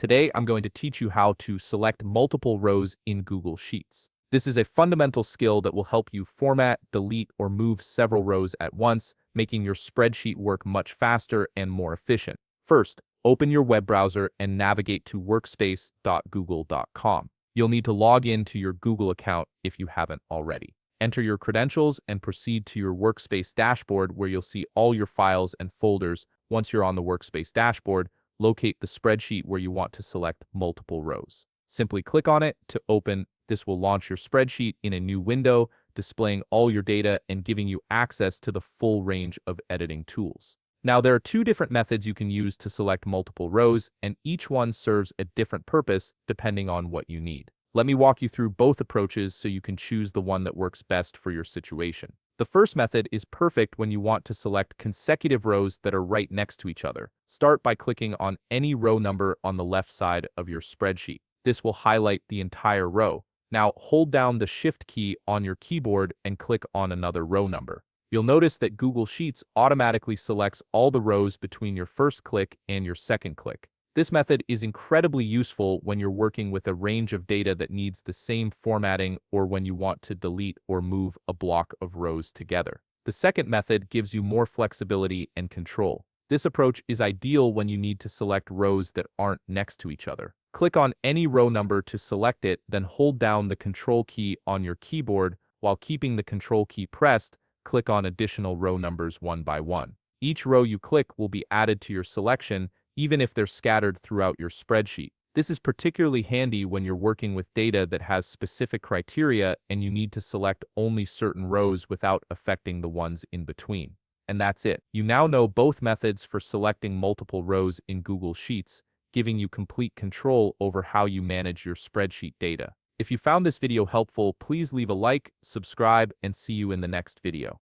Today, I'm going to teach you how to select multiple rows in Google Sheets. This is a fundamental skill that will help you format, delete, or move several rows at once, making your spreadsheet work much faster and more efficient. First, open your web browser and navigate to workspace.google.com. You'll need to log in to your Google account if you haven't already. Enter your credentials and proceed to your Workspace dashboard where you'll see all your files and folders. Once you're on the Workspace dashboard, locate the spreadsheet where you want to select multiple rows. Simply click on it to open. This will launch your spreadsheet in a new window, displaying all your data and giving you access to the full range of editing tools. Now, there are two different methods you can use to select multiple rows, and each one serves a different purpose depending on what you need. Let me walk you through both approaches so you can choose the one that works best for your situation. The first method is perfect when you want to select consecutive rows that are right next to each other. Start by clicking on any row number on the left side of your spreadsheet. This will highlight the entire row. Now, hold down the Shift key on your keyboard and click on another row number. You'll notice that Google Sheets automatically selects all the rows between your first click and your second click. This method is incredibly useful when you're working with a range of data that needs the same formatting or when you want to delete or move a block of rows together. The second method gives you more flexibility and control. This approach is ideal when you need to select rows that aren't next to each other. Click on any row number to select it, then hold down the Control key on your keyboard. While keeping the Control key pressed, click on additional row numbers one by one. Each row you click will be added to your selection, even if they're scattered throughout your spreadsheet. This is particularly handy when you're working with data that has specific criteria and you need to select only certain rows without affecting the ones in between. And that's it. You now know both methods for selecting multiple rows in Google Sheets, giving you complete control over how you manage your spreadsheet data. If you found this video helpful, please leave a like, subscribe, and see you in the next video.